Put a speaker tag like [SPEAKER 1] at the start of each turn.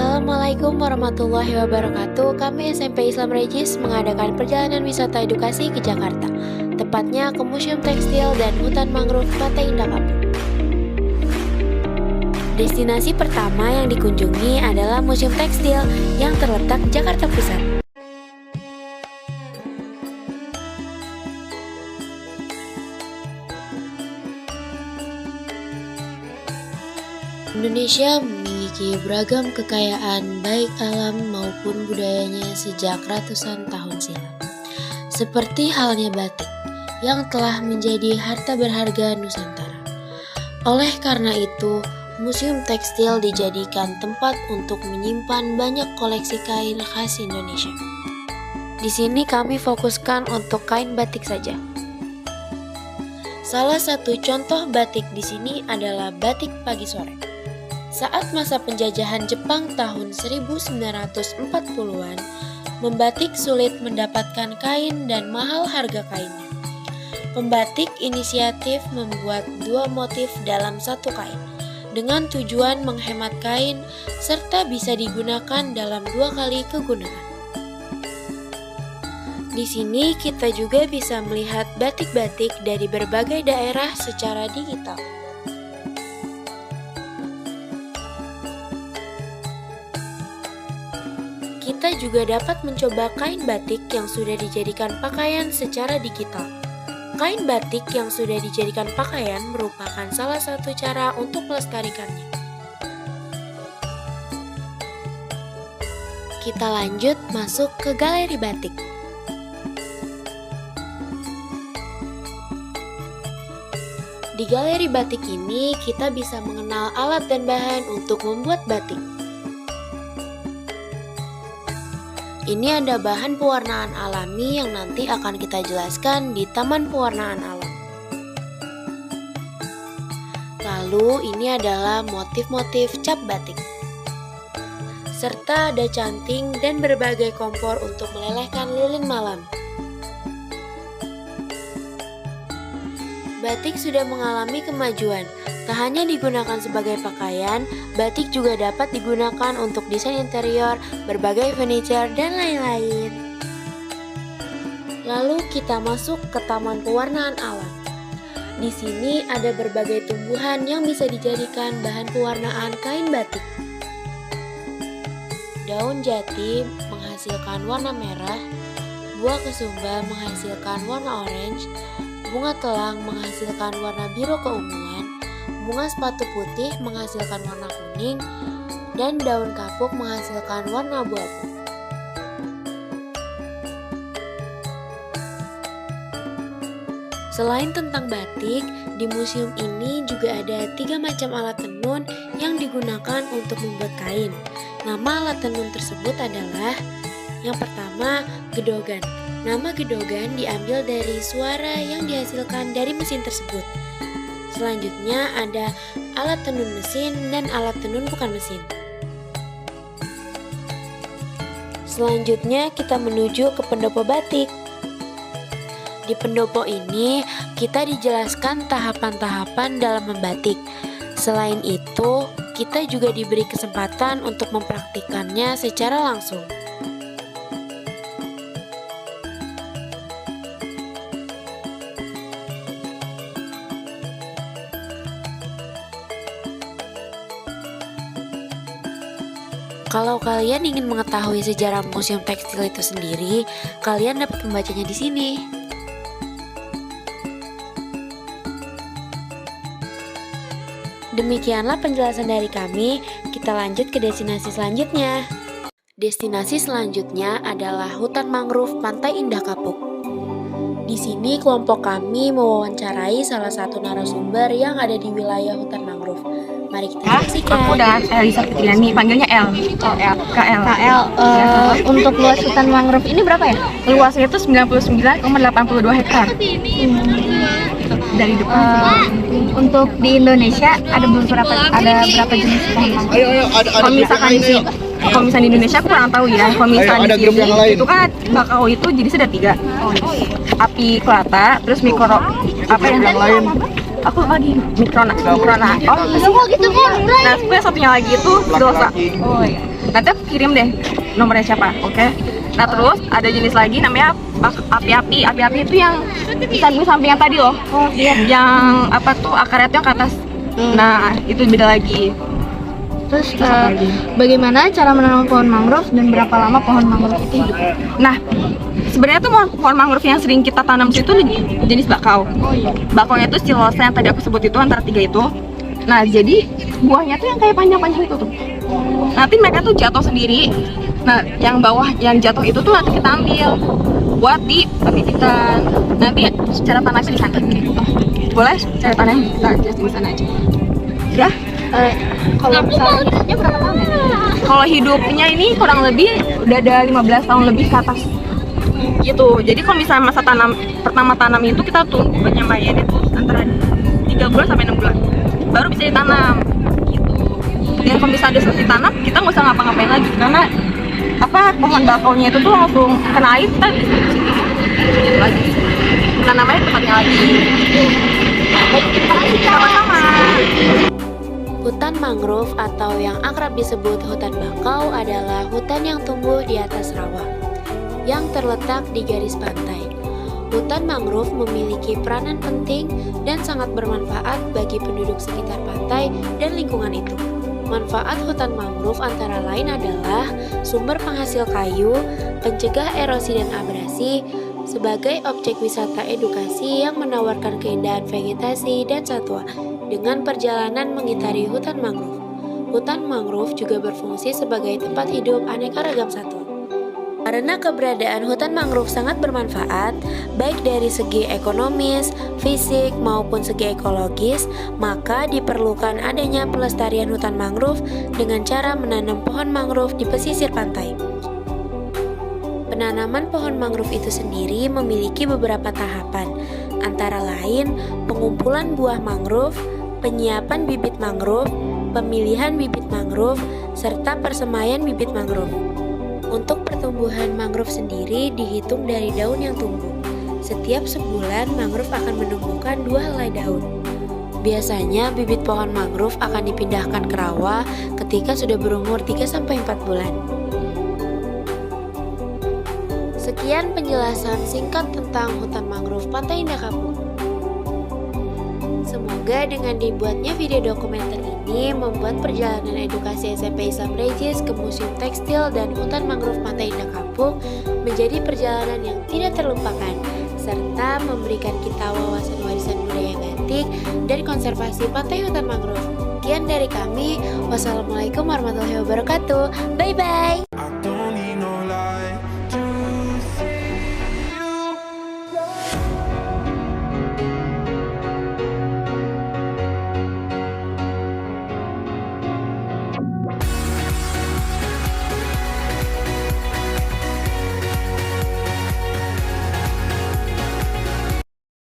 [SPEAKER 1] Assalamualaikum warahmatullahi wabarakatuh. Kami SMP Islam Regis mengadakan perjalanan wisata edukasi ke Jakarta, tepatnya ke Museum Tekstil dan Hutan Mangrove Pantai Indah Kapuk. Destinasi pertama yang dikunjungi adalah Museum Tekstil yang terletak Jakarta Pusat. Indonesia memiliki beragam kekayaan baik alam maupun budayanya sejak ratusan tahun silam. Seperti halnya batik yang telah menjadi harta berharga Nusantara. Oleh karena itu, Museum Tekstil dijadikan tempat untuk menyimpan banyak koleksi kain khas Indonesia. Di sini kami fokuskan untuk kain batik saja. Salah satu contoh batik di sini adalah batik pagi sore. Saat masa penjajahan Jepang tahun 1940-an, membatik sulit mendapatkan kain dan mahal harga kainnya. Pembatik inisiatif membuat dua motif dalam satu kain, dengan tujuan menghemat kain serta bisa digunakan dalam dua kali kegunaan. Di sini kita juga bisa melihat batik-batik dari berbagai daerah secara digital. Kita juga dapat mencoba kain batik yang sudah dijadikan pakaian secara digital. Kain batik yang sudah dijadikan pakaian merupakan salah satu cara untuk melestarikannya. Kita lanjut masuk ke galeri batik. Di galeri batik ini kita bisa mengenal alat dan bahan untuk membuat batik. Ini ada bahan pewarnaan alami yang nanti akan kita jelaskan di Taman Pewarnaan Alam. Lalu ini adalah motif-motif cap batik. Serta ada canting dan berbagai kompor untuk melelehkan lilin malam. Batik sudah mengalami kemajuan. Tak hanya digunakan sebagai pakaian, batik juga dapat digunakan untuk desain interior, berbagai furniture, dan lain-lain. Lalu kita masuk ke Taman Pewarnaan Alam. Di sini ada berbagai tumbuhan yang bisa dijadikan bahan pewarnaan kain batik. Daun jati menghasilkan warna merah, buah kesumba menghasilkan warna orange, bunga telang menghasilkan warna biru keunguan, bunga sepatu putih menghasilkan warna kuning, dan daun kapuk menghasilkan warna abu-abu. Selain tentang batik, di museum ini juga ada 3 macam alat tenun yang digunakan untuk membuat kain. Nama alat tenun tersebut adalah yang pertama, gedogan. Nama gedogan diambil dari suara yang dihasilkan dari mesin tersebut. Selanjutnya ada alat tenun mesin dan alat tenun bukan mesin. Selanjutnya kita menuju ke pendopo batik. Di pendopo ini kita dijelaskan tahapan-tahapan dalam membatik. Selain itu, kita juga diberi kesempatan untuk mempraktikkannya secara langsung. Kalau kalian ingin mengetahui sejarah Museum Tekstil itu sendiri, kalian dapat membacanya di sini. Demikianlah penjelasan dari kami. Kita lanjut ke destinasi selanjutnya. Destinasi selanjutnya adalah Hutan Mangrove Pantai Indah Kapuk. Di sini kelompok kami mewawancarai salah satu narasumber yang ada di wilayah Hutan Mangrove. Mari kita saksikan.
[SPEAKER 2] Aku dan Elisa Fitriani, panggilnya L. KL.
[SPEAKER 3] Untuk luas hutan mangrove ini berapa ya?
[SPEAKER 2] Luasnya itu 99,82 hektar. Dari depan.
[SPEAKER 3] Untuk di Indonesia ada berapa jenis hutan mangrove?
[SPEAKER 2] Kalau misalnya di Indonesia aku kurang tahu ya. Kalau misalnya di sini itu kan bakau itu jenisnya ada 3. Api kelata, terus mikro apa yang lain? Aku lagi mikrona. Oh, gitu. Nah, satunya lagi itu dosa. Oh iya. Nanti aku kirim deh nomornya siapa, oke? Nah terus ada jenis lagi namanya api-api. Api-api itu yang samping-samping yang tadi loh.
[SPEAKER 3] Oh iya.
[SPEAKER 2] Yang apa tuh akarnya tuh yang ke atas. Nah itu beda lagi.
[SPEAKER 3] Terus bagaimana cara menanam pohon mangrove dan berapa lama pohon mangrove itu hidup?
[SPEAKER 2] Nah sebenarnya tuh pohon mangrove yang sering kita tanam itu jenis bakau.
[SPEAKER 3] Oh iya.
[SPEAKER 2] Bakaunya itu stilosa yang tadi aku sebut itu, antara 3 itu. Nah jadi buahnya tuh yang kayak panjang-panjang itu tuh. Nanti mereka tuh jatuh sendiri. Nah yang bawah yang jatuh itu tuh nanti kita ambil buat dipipihkan. Nanti cara tanamnya di sana. Boleh cara tanamnya kita jelasin di sana aja. Udah?
[SPEAKER 3] Kalau misalnya hidupnya berapa lama?
[SPEAKER 2] Kalau hidupnya ini kurang lebih udah ada 15 tahun lebih ke atas gitu. Jadi kalau misalnya masa pertama tanam itu kita tunggu penyemaian itu antara 3 bulan sampai 6 bulan baru bisa ditanam gitu. Dan kalau misalnya udah selesai ditanam, kita nggak usah ngapa-ngapain lagi karena pohon bakaunya itu tuh langsung kena air, kita gitu lagi. Tanamnya tempatnya lagi. Sama-sama.
[SPEAKER 1] Hutan mangrove atau yang akrab disebut hutan bakau adalah hutan yang tumbuh di atas rawa yang terletak di garis pantai. Hutan mangrove memiliki peranan penting dan sangat bermanfaat bagi penduduk sekitar pantai dan lingkungan itu. Manfaat hutan mangrove antara lain adalah sumber penghasil kayu, pencegah erosi dan abrasi, sebagai objek wisata edukasi yang menawarkan keindahan vegetasi dan satwa dengan perjalanan mengitari hutan mangrove. Hutan mangrove juga berfungsi sebagai tempat hidup aneka ragam satwa. Karena keberadaan hutan mangrove sangat bermanfaat, baik dari segi ekonomis, fisik, maupun segi ekologis, maka diperlukan adanya pelestarian hutan mangrove dengan cara menanam pohon mangrove di pesisir pantai. Penanaman pohon mangrove itu sendiri memiliki beberapa tahapan, antara lain pengumpulan buah mangrove, penyiapan bibit mangrove, pemilihan bibit mangrove, serta persemaian bibit mangrove. Untuk pertumbuhan mangrove sendiri dihitung dari daun yang tumbuh. Setiap sebulan mangrove akan menumbuhkan 2 helai daun. Biasanya bibit pohon mangrove akan dipindahkan ke rawa ketika sudah berumur 3-4 bulan. Sekian penjelasan singkat tentang hutan mangrove Pantai Indah Kapuk. Semoga dengan dibuatnya video dokumenter ini membuat perjalanan edukasi SMP Islam Regis ke Museum Tekstil dan Hutan Mangrove Pantai Indah Kapuk menjadi perjalanan yang tidak terlupakan, serta memberikan kita wawasan warisan budaya batik dan konservasi pantai hutan mangrove. Sekian dari kami, wassalamualaikum warahmatullahi wabarakatuh. Bye bye.